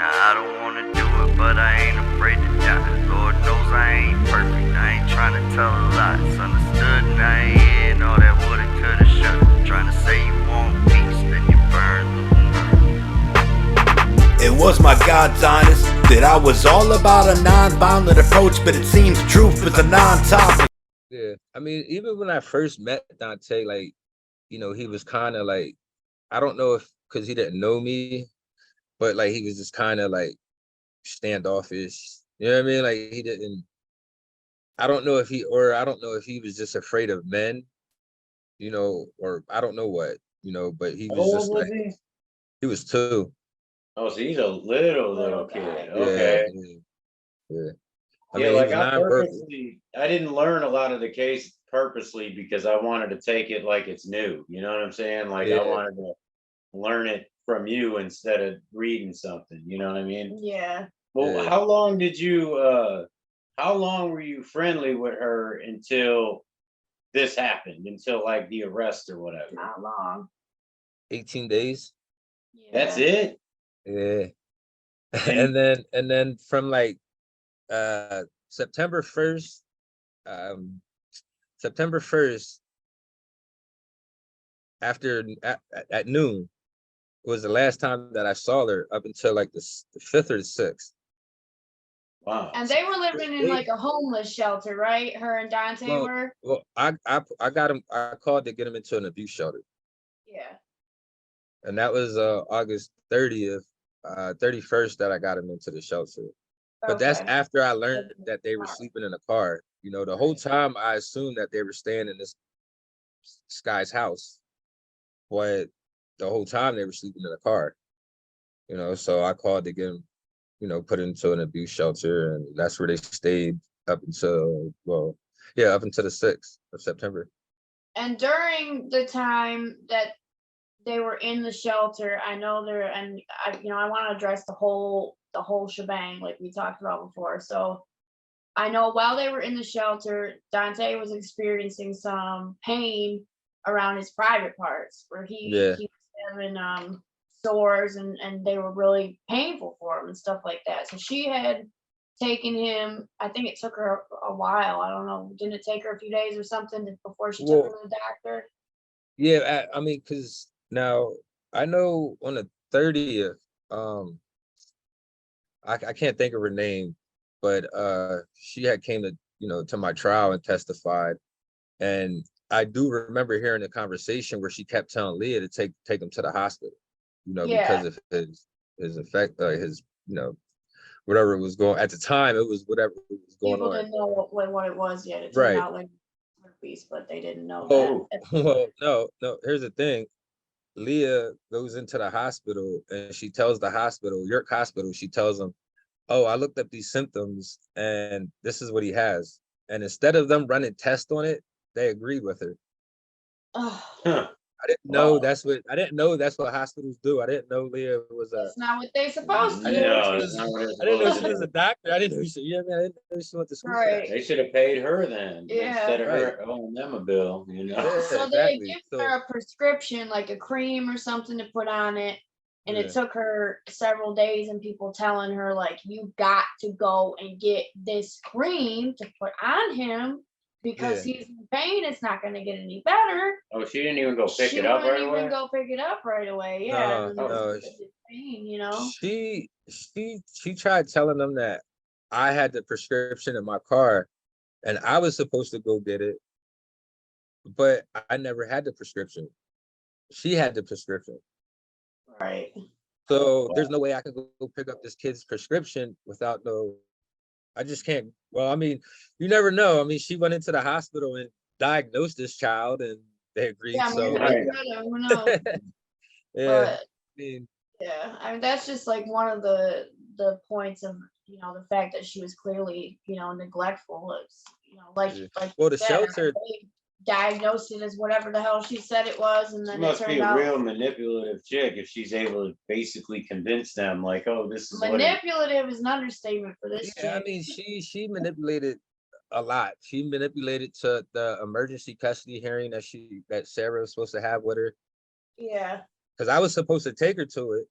Now I don't wanna do it, but I ain't afraid to die. Lord knows I ain't perfect, I ain't trying to tell a lie. It's understood and I ain't in all that woulda, coulda, shoulda. Trying to say you want peace, then you burn the. It was my God's honest that I was all about a non-violent approach, but it seems truth is a non-topic. Yeah, I mean, even when I first met Dante, like, he was kind of like, I don't know if because he didn't know me, but like he was just kind of like standoffish. You know what I mean? Like he didn't. I don't know if he was just afraid of men, or I don't know what, but he How was old just was like he? he was 2. Oh, so he's a little kid. Okay. Yeah. I Yeah, mean, he like was nonverbal. I didn't learn a lot of the case purposely because I wanted to take it like it's new. You know what I'm saying? Like I Yeah. wanted to learn it from you instead of reading something. You know what I mean? Yeah. Well, Yeah. how long were you friendly with her until this happened? Until like the arrest or whatever? Not long. 18 days. Yeah. That's it? Yeah. And and then from like September 1st, September 1st, after at noon was the last time that I saw her up until like the 5th or the 6th. wow. And they were living in like a homeless shelter, right? Her and Dante Well, were. well, I got him. I called to get him into an abuse shelter, Yeah. and that was August 30th, 31st that I got him into the shelter. But that's Okay. after I learned that they were sleeping in a car. The whole time I assumed that they were staying in this guy's house, but the whole time they were sleeping in a car. So I called to get him, put into an abuse shelter, and that's where they stayed up until up until the 6th of September. And during the time that they were in the shelter, I know I want to address the whole shebang like we talked about before. So I know while they were in the shelter, Dante was experiencing some pain around his private parts where he was having sores and they were really painful for him and stuff like that. So she had taken him, I think it took her a while. I don't know. Didn't it take her a few days or something before she took him to the doctor? Yeah, I mean, because now I know on the 30th, I can't think of her name, but she had came to my trial and testified, and I do remember hearing a conversation where she kept telling Leah to take him to the hospital, because of his effect, his whatever it was going at the time. It was whatever was going People on. didn't know what it was yet. It Right. turned out like herpes, but they didn't know that. Well, no. Here's the thing. Leah goes into the hospital and she tells the hospital, York Hospital, she tells them, "Oh, I looked up these symptoms and this is what he has." And instead of them running tests on it, they agreed with her. Oh, I didn't know that's what hospitals do. I didn't know Leah was that's not what they supposed to I do. didn't know No, she that's was. not what it's I didn't know supposed she to was do. a doctor. I didn't know she. I didn't know she went to school for that. Right. They should have paid her then Yeah. instead of her owing them a bill, Yeah, So they exactly. give her a prescription, like a cream or something to put on it. And it took her several days and people telling her, like, you got to go and get this cream to put on him because he's in pain. It's not going to get any better. Oh, she didn't even go pick She it up wouldn't right even away? go pick it up right away. Yeah. No, and no. it's pain, She tried telling them that I had the prescription in my car and I was supposed to go get it, but I never had the prescription. She had the prescription. Right. So there's no way I can go pick up this kid's prescription without I just can't. Well, I mean, you never know. I mean, she went into the hospital and diagnosed this child and they agreed. Yeah, I mean, who knows? Yeah. But, yeah, I mean, that's just like one of the points of, the fact that she was clearly, neglectful. It's, like well, the said, shelter they diagnosed it as whatever the hell she said it was, and She then must it be turned a out real manipulative chick if she's able to basically convince them, like, oh, this is what manipulative is an understatement for this chick. I mean, she manipulated a lot. She manipulated to the emergency custody hearing that Sarah was supposed to have with her. Yeah. Because I was supposed to take her to it,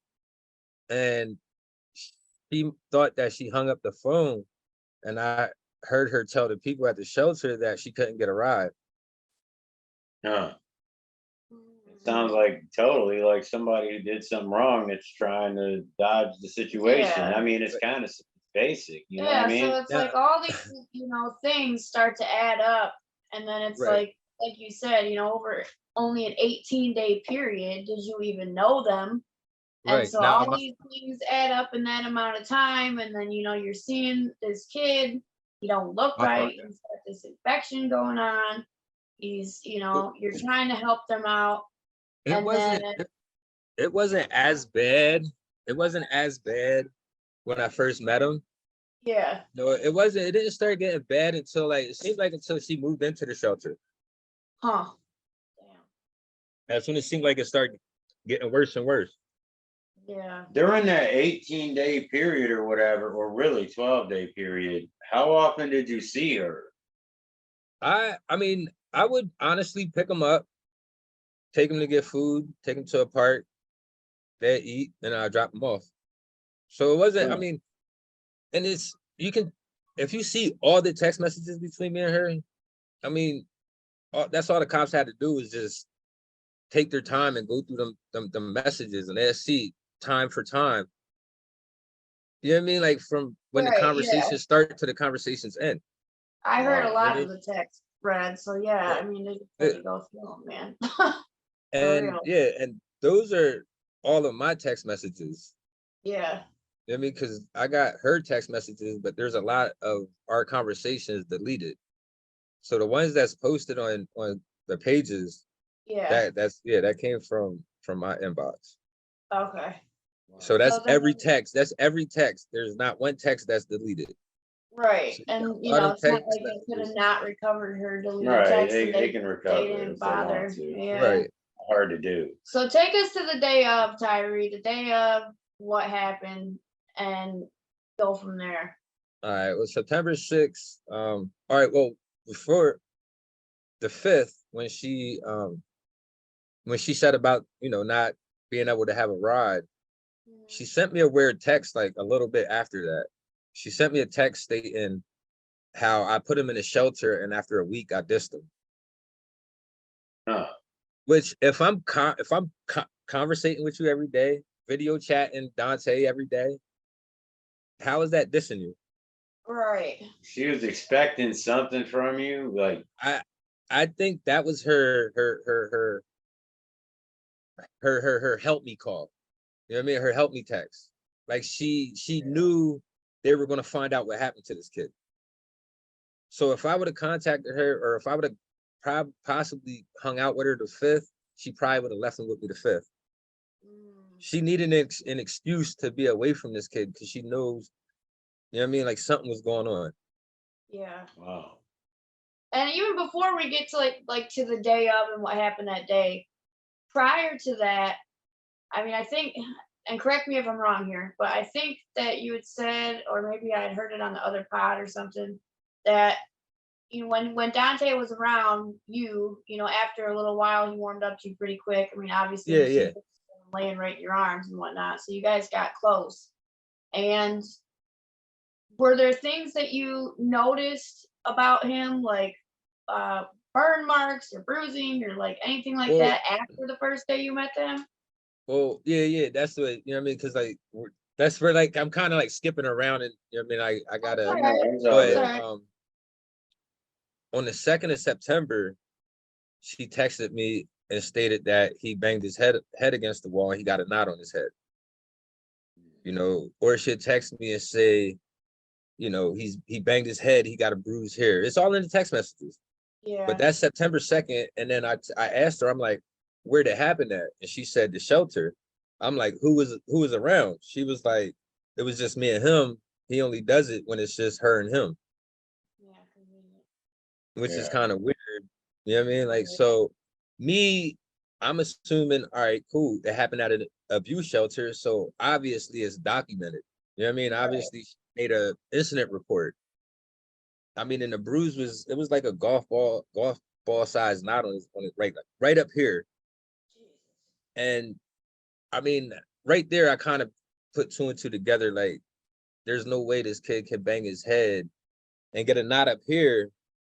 and she thought that she hung up the phone, and I heard her tell the people at the shelter that she couldn't get a ride. Huh. Sounds like totally like somebody who did something wrong that's trying to dodge the situation. Yeah. I mean, it's kind of basic, you know what I Yeah, mean? so it's Now, like all these, things start to add up, and then it's right, like you said, over only an 18-day period, did you even know them? And right. so Now, all these things add up in that amount of time, and then you're seeing this kid, he don't look my right, fault. he's got this infection going on. He's, you're trying to help them out, It and then wasn't. It wasn't as bad. It wasn't as bad when I first met him. yeah, No, it wasn't. It didn't start getting bad until like it seemed like until she moved into the shelter. huh, damn, That's when it seemed like it started getting worse and worse. yeah. During that 18-day period or whatever, or really 12-day period, how often did you see her? I mean, I would honestly pick him up, take him to get food, take him to a park, they eat, and I drop him off. So it wasn't. I Hmm. mean, and it's you can if you see all the text messages between me and her. I mean, that's all the cops had to do is just take their time and go through them messages, and they'll see time for time. You know what I mean? Like from when the Right, yeah. conversations start to the conversations end. I heard a Wow. lot You of the text thread, so yeah, I mean, they just know had what I to mean? go through them, man. For And real. yeah, and those are all of my text messages. Yeah. You know what I mean? Because I got her text messages, but there's a lot of our conversations deleted. So the ones that's posted on the pages, Yeah. that came from my inbox. Okay. So So then, that's every text. There's not one text that's deleted. right. So And, a lot of it's not text like they could have messages. not recovered her deleted Right, text they, and they they, can they recover it didn't if they want bother. to. Yeah. Right. Hard to do. So take us to the day of, Tyree, the day of what happened, and go from there. All right. Well, September 6th. All right. Well, before the 5th, when she said about not being able to have a ride, she sent me a weird text like a little bit after that. She sent me a text stating how I put him in a shelter and after a week I dissed him. Huh. Which if I'm conversating with you every day, video chatting Dante every day, how is that dissing you? Right. She was expecting something from you, like, I think that was her help me call. You know what I mean? Her help me text. Like she knew they were gonna find out what happened to this kid. So if I would have contacted her, or if I would have possibly hung out with her the 5th, she probably would have left him with me the 5th. She needed an excuse to be away from this kid because she knows, you know what I mean? Like something was going on. Yeah. wow. And even before we get to like to the day of and what happened that day, prior to that, I mean, I think, and correct me if I'm wrong here, but I think that you had said, or maybe I had heard it on the other pod or something, that when Dante was around you, after a little while, he warmed up to you pretty quick. I mean, obviously, Yeah, you yeah. see him laying right in your arms and whatnot, so you guys got close. And were there things that you noticed about him, like burn marks or bruising or like anything like Well, that after the first day you met them? yeah. That's what, you know what I mean? Because like that's where like I'm kind of like skipping around, and you know what I mean? I All gotta, right. It's all but All good. right. On the 2nd of September, she texted me and stated that he banged his head against the wall and he got a knot on his head. Or she'd text me and say, he banged his head, he got a bruise here. It's all in the text messages. Yeah. But that's September 2nd. And then I asked her, I'm like, where'd it happen at? And she said the shelter. I'm like, who was around? She was like, it was just me and him. He only does it when it's just her and him, Yeah. Convenient. which is Yeah. kind of weird. You know what I mean? Like, so I'm assuming, all right, cool. It happened at an abuse shelter. So obviously it's documented. You know what I mean? Right. Obviously she made a incident report. I mean, and the bruise was like a golf ball size knot on it right up here. Jesus. And I mean, right there, I kind of put two and two together. Like there's no way this kid can bang his head and get a knot up here.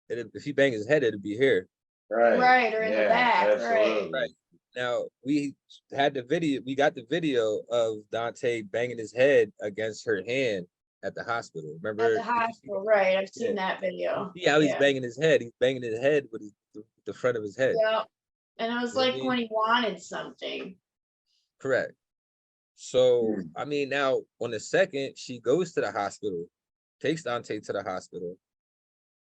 If he bang his head, it'd be here. Right, or in the back, right. absolutely. Now we got the video of Dante banging his head against her hand at the hospital. Remember? At the hospital, right, I've seen that video. See how he's Yeah. banging his head? He's banging his head with the front of his head. Yeah, and it was You know what I like mean? when he wanted something. Correct. So, I mean, now on the second, she goes to the hospital, takes Dante to the hospital.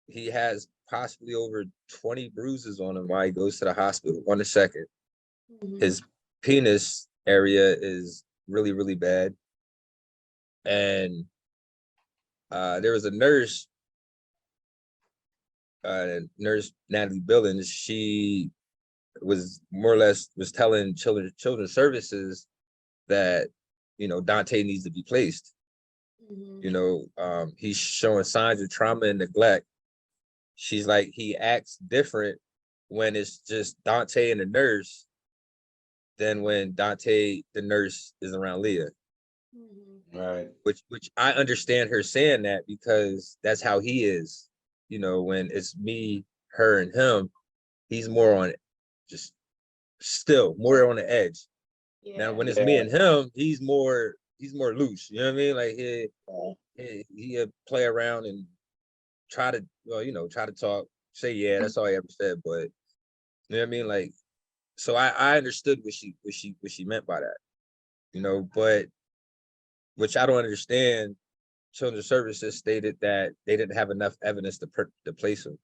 He has possibly over 20 bruises on him while he goes to the hospital on the second. Mhm. His penis area is really, really bad. And there was a nurse, nurse Natalie Billings. She was more or less was telling children's services that, you know, Dante needs to be placed. Mhm. You know, he's showing signs of trauma and neglect. She's like, he acts different when it's just Dante and the nurse than when Dante, the nurse, is around Leah. Mhm. Right. Which I understand her saying that because that's how he is. You know, when it's me, her, and him, he's more on it, just still more on the edge. Now, Yeah. when it's me and him, he's more loose. You know what I mean? Like he'll play around and try to, well, you know, try to talk, say yeah, that's all he ever said. But you know what I mean? Like, so I understood what she meant by that. You know, but which I don't understand. Children's Services stated that they didn't have enough evidence to place him.